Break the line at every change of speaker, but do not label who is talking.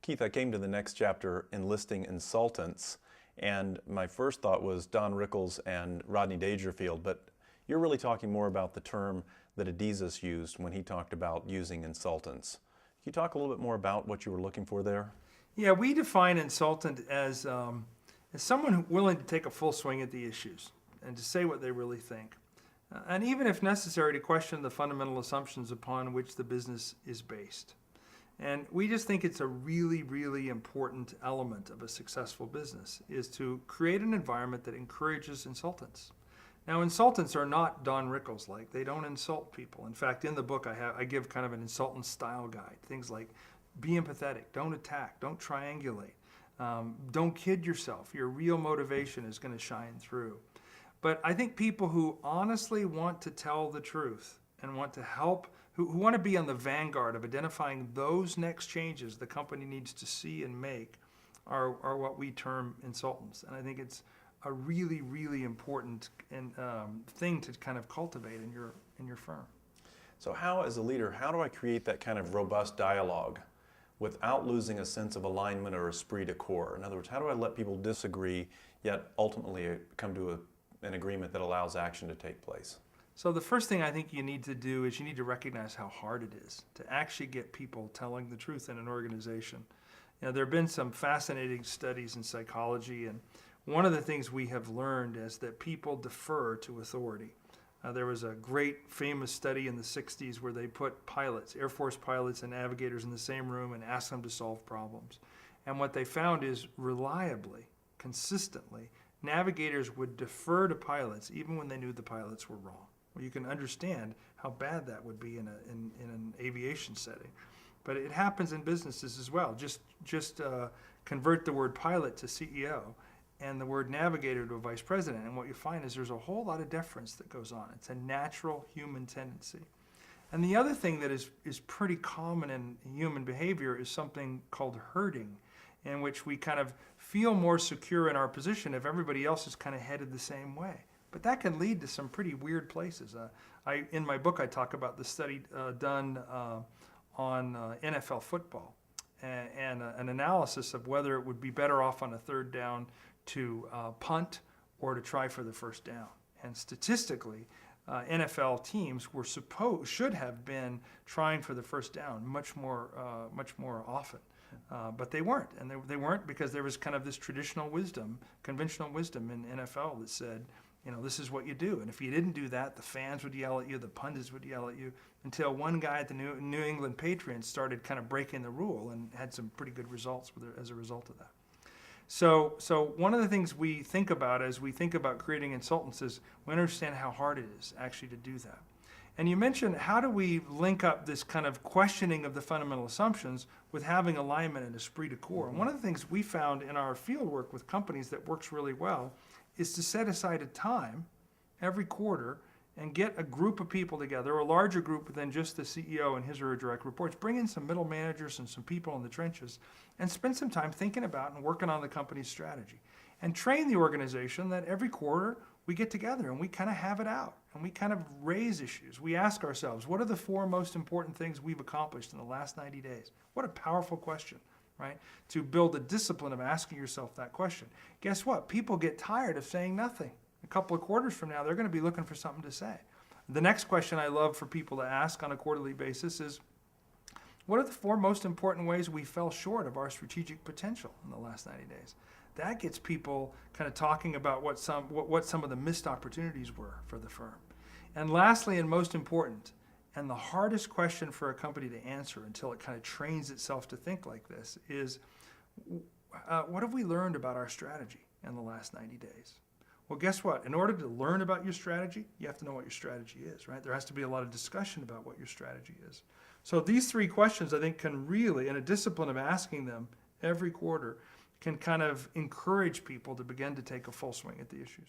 Keith, I came to the next chapter, Enlisting Insultants, and my first thought was Don Rickles and Rodney Dangerfield, but you're really talking more about the term that Adizes used when he talked about using insultants. Can you talk a little bit more about what you were looking for there?
Yeah, we define insultant as someone willing to take a full swing at the issues and to say what they really think. And even if necessary, to question the fundamental assumptions upon which the business is based. And we just think it's a really, really important element of a successful business is to create an environment that encourages insultants. Now, insultants are not Don Rickles-like. They don't insult people. In fact, in the book, I give kind of an insultant style guide. Things like be empathetic, don't attack, don't triangulate, don't kid yourself. Your real motivation is going to shine through. But I think people who honestly want to tell the truth and want to help, who want to be on the vanguard of identifying those next changes the company needs to see and make are what we term insultants. And I think it's a really, really important thing to kind of cultivate in your firm.
So how, as a leader, how do I create that kind of robust dialogue without losing a sense of alignment or esprit de corps? In other words, how do I let people disagree, yet ultimately come to an agreement that allows action to take place?
So the first thing I think you need to do is you need to recognize how hard it is to actually get people telling the truth in an organization. You know, there have been some fascinating studies in psychology, and one of the things we have learned is that people defer to authority. There was a great famous study in the 60s where they put pilots, Air Force pilots and navigators in the same room and asked them to solve problems. And what they found is reliably, consistently, navigators would defer to pilots even when they knew the pilots were wrong. Well, you can understand how bad that would be in an aviation setting. But it happens in businesses as well. Just convert the word pilot to CEO and the word navigator to a vice president, and what you find is there's a whole lot of deference that goes on. It's a natural human tendency. And the other thing that is pretty common in human behavior is something called herding, in which we kind of feel more secure in our position if everybody else is kind of headed the same way. But that can lead to some pretty weird places. In my book, I talk about the study done on NFL football and an analysis of whether it would be better off on a third down to punt or to try for the first down. And statistically, NFL teams should have been trying for the first down much more often. But they weren't, and they weren't because there was kind of this traditional wisdom, conventional wisdom in NFL that said, you know, this is what you do. And if you didn't do that, the fans would yell at you, the pundits would yell at you, until one guy at the New England Patriots started kind of breaking the rule and had some pretty good results as a result of that. So one of the things we think about as we think about creating insultants is we understand how hard it is actually to do that. And you mentioned, how do we link up this kind of questioning of the fundamental assumptions with having alignment and esprit de corps? And one of the things we found in our field work with companies that works really well is to set aside a time every quarter and get a group of people together, or a larger group than just the CEO and his or her direct reports. Bring in some middle managers and some people in the trenches and spend some time thinking about and working on the company's strategy. And train the organization that every quarter we get together and we kind of have it out and we kind of raise issues. We ask ourselves, what are the 4 most important things we've accomplished in the last 90 days? What a powerful question, right? To build a discipline of asking yourself that question. Guess what? People get tired of saying nothing. A couple of quarters from now, they're going to be looking for something to say. The next question I love for people to ask on a quarterly basis is, what are the 4 most important ways we fell short of our strategic potential in the last 90 days? That gets people kind of talking about what some of the missed opportunities were for the firm. And lastly, and most important, and the hardest question for a company to answer until it kind of trains itself to think like this is, what have we learned about our strategy in the last 90 days? Well, guess what? In order to learn about your strategy, you have to know what your strategy is, right? There has to be a lot of discussion about what your strategy is. So these 3 questions, I think, can really, in a discipline of asking them every quarter, can kind of encourage people to begin to take a full swing at the issues.